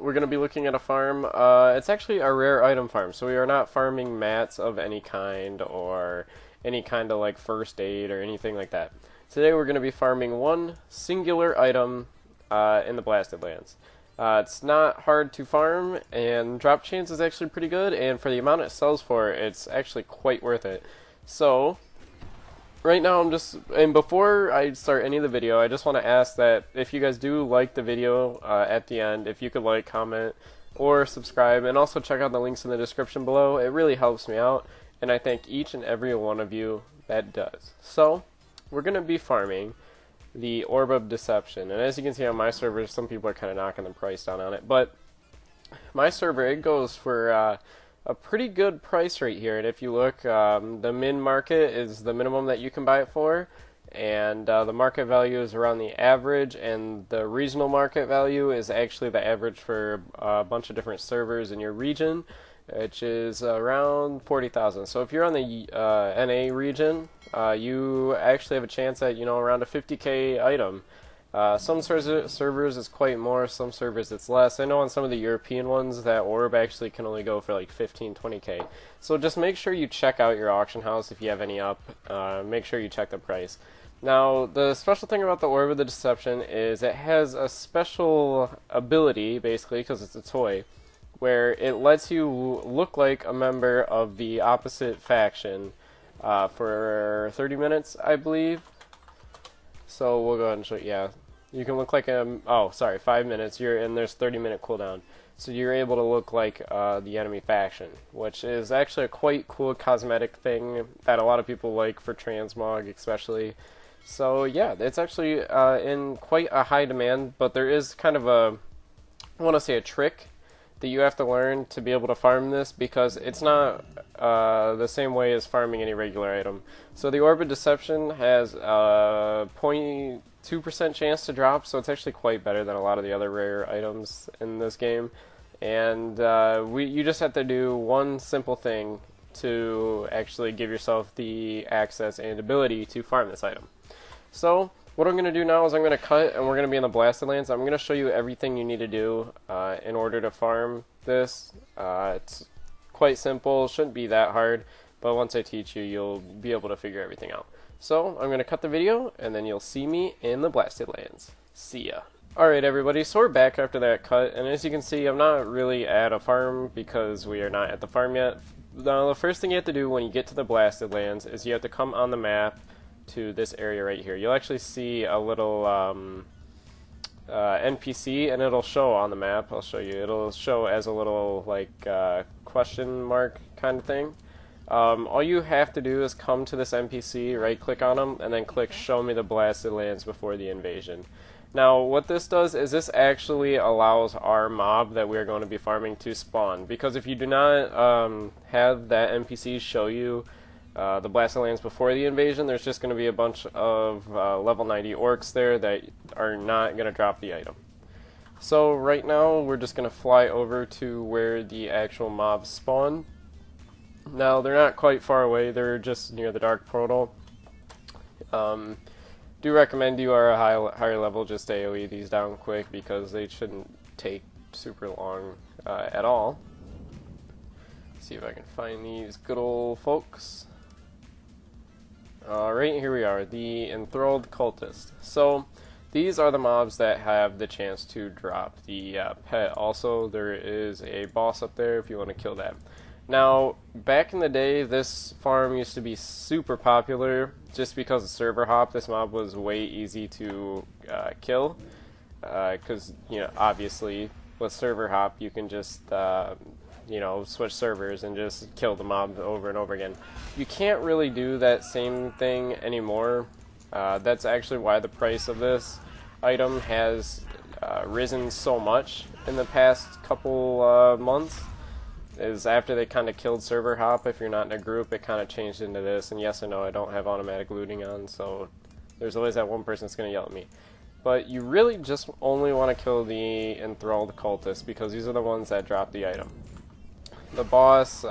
we're going to be looking at a farm. It's actually a rare item farm, so we are not farming mats of any kind or any kind of like first aid or anything like that. Today we're going to be farming one singular item in the Blasted Lands. It's not hard to farm, and drop chance is actually pretty good, and for the amount it sells for, it's actually quite worth it. So, right now and before I start any of the video, I just want to ask that if you guys do like the video at the end, if you could like, comment, or subscribe, and also check out the links in the description below. It really helps me out, and I thank each and every one of you that does. So, we're going to be farming the Orb of Deception, and as you can see on my server, some people are kind of knocking the price down on it, but my server, it goes for a pretty good price right here. And if you look, the min market is the minimum that you can buy it for, and the market value is around the average, and the regional market value is actually the average for a bunch of different servers in your region, which is around 40,000. So if you're on the NA region, you actually have a chance at, around a 50k item. Some servers is quite more, some servers it's less. I know on some of the European ones that orb actually can only go for like 15, 20k. So just make sure you check out your auction house if you have any up. Make sure you check the price. Now, the special thing about the Orb of the Deception is it has a special ability, basically, because it's a toy, where it lets you look like a member of the opposite faction for 30 minutes, I believe. So we'll go ahead and show you. Yeah, you can look like oh, sorry, 5 minutes. And there's 30-minute cooldown, so you're able to look like the enemy faction, which is actually a quite cool cosmetic thing that a lot of people like for transmog, especially. So yeah, it's actually in quite a high demand. But there is kind of I want to say a trick that you have to learn to be able to farm this, because it's not the same way as farming any regular item. So the Orb of Deception has a 0.2% chance to drop, so it's actually quite better than a lot of the other rare items in this game. And you just have to do one simple thing to actually give yourself the access and ability to farm this item. So what I'm going to do now is I'm going to cut, and we're going to be in the Blasted Lands. I'm going to show you everything you need to do in order to farm this. It's quite simple, shouldn't be that hard, but once I teach you, you'll be able to figure everything out. So I'm going to cut the video, and then you'll see me in the Blasted Lands. See ya. Alright everybody, so we're back after that cut, and as you can see, I'm not really at a farm because we are not at the farm yet. Now, the first thing you have to do when you get to the Blasted Lands is you have to come on the map to this area right here. You'll actually see a little NPC, and it'll show on the map. I'll show you. It'll show as a little like question mark kind of thing. All you have to do is come to this NPC, right click on him, and then click Show Me the Blasted Lands Before the Invasion. Now what this does is this actually allows our mob that we're going to be farming to spawn, because if you do not have that NPC show you the Blasted Lands before the invasion, there's just going to be a bunch of level 90 orcs there that are not going to drop the item. So right now we're just going to fly over to where the actual mobs spawn. Now they're not quite far away, they're just near the dark portal. Do recommend you are a higher level, just AoE these down quick, because they shouldn't take super long at all. Let's see if I can find these good old folks. Right here we are, the Enthralled Cultist. So these are the mobs that have the chance to drop the pet. Also, there is a boss up there if you want to kill that. Now, back in the day, this farm used to be super popular just because of server hop. This mob was way easy to kill because, obviously with server hop you can just switch servers and just kill the mob over and over again. You can't really do that same thing anymore. That's actually why the price of this item has risen so much in the past couple months. Is after they kind of killed server hop, if you're not in a group, it kind of changed into this. And yes, I know I don't have automatic looting on, so there's always that one person that's going to yell at me. But you really just only want to kill the Enthralled Cultists, because these are the ones that drop the item. The boss,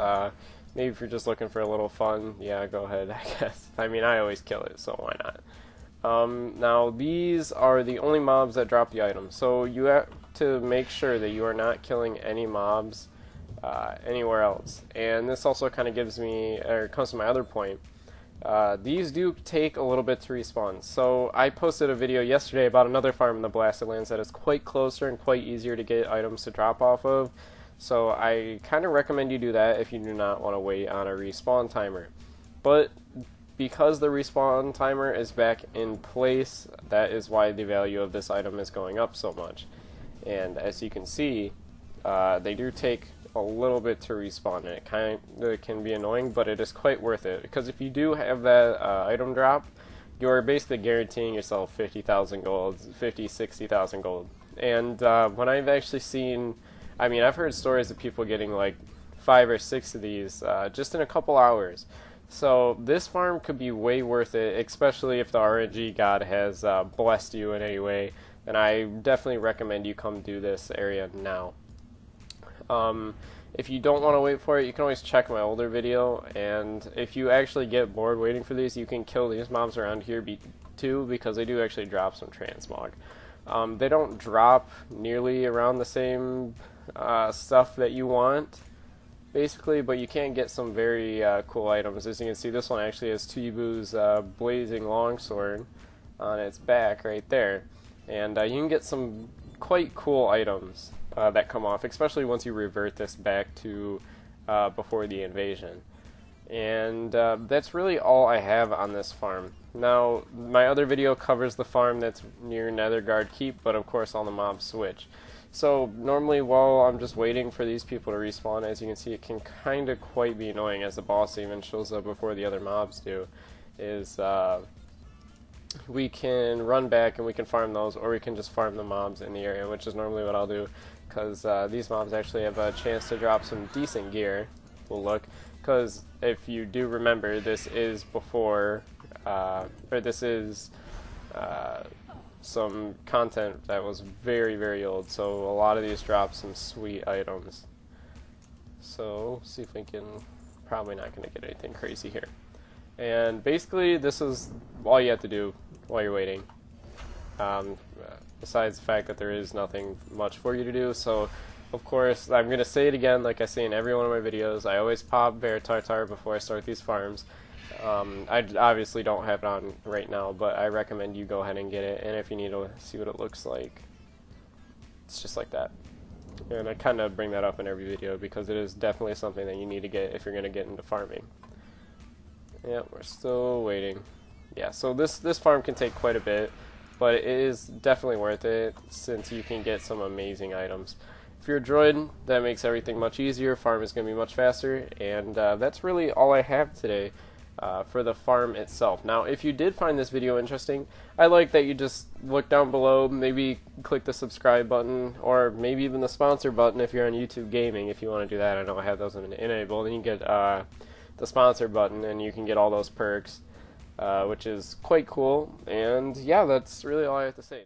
maybe if you're just looking for a little fun, yeah, go ahead, I guess. I mean, I always kill it, so why not? Now, these are the only mobs that drop the item. So you have to make sure that you are not killing any mobs anywhere else. And this also kind of comes to my other point. These do take a little bit to respawn. So I posted a video yesterday about another farm in the Blasted Lands that is quite closer and quite easier to get items to drop off of. So I kind of recommend you do that if you do not want to wait on a respawn timer. But because the respawn timer is back in place, that is why the value of this item is going up so much. And as you can see, they do take a little bit to respawn, and it kind of can be annoying, but it is quite worth it, because if you do have that item drop, you're basically guaranteeing yourself 50,000 gold, 60,000 gold. And when I've actually seen, I mean, I've heard stories of people getting like 5 or 6 of these just in a couple hours. So this farm could be way worth it, especially if the RNG god has blessed you in any way. And I definitely recommend you come do this area now. If you don't want to wait for it, you can always check my older video, and if you actually get bored waiting for these, you can kill these mobs around here too, because they do actually drop some transmog. They don't drop nearly around the same stuff that you want, basically, but you can get some very cool items. As you can see, this one actually has Tuibu's blazing longsword on its back right there, and you can get some quite cool items that come off, especially once you revert this back to before the invasion. And that's really all I have on this farm. Now, my other video covers the farm that's near Netherguard Keep, but of course all the mobs switch. So normally while I'm just waiting for these people to respawn, as you can see, it can kind of quite be annoying as the boss even shows up before the other mobs do, is we can run back and we can farm those, or we can just farm the mobs in the area, which is normally what I'll do, because these mobs actually have a chance to drop some decent gear. We'll look, because if you do remember, this is before, this is some content that was very, very old, so a lot of these drop some sweet items. So, see if we can, probably not going to get anything crazy here. And basically, this is all you have to do while you're waiting. Besides the fact that there is nothing much for you to do. So, of course, I'm going to say it again, like I say in every one of my videos, I always pop Bear Tartar before I start these farms. I obviously don't have it on right now, but I recommend you go ahead and get it. And if you need to see what it looks like, it's just like that. And I kind of bring that up in every video because it is definitely something that you need to get if you're going to get into farming. Yeah, we're still waiting. Yeah, so this farm can take quite a bit, but it is definitely worth it since you can get some amazing items. If you're a droid, that makes everything much easier. Farm is going to be much faster, and that's really all I have today for the farm itself. Now, if you did find this video interesting, I like that you just look down below, maybe click the subscribe button, or maybe even the sponsor button if you're on YouTube Gaming, if you want to do that. I know I have those enabled, and you get the sponsor button, and you can get all those perks, which is quite cool. And yeah, that's really all I have to say.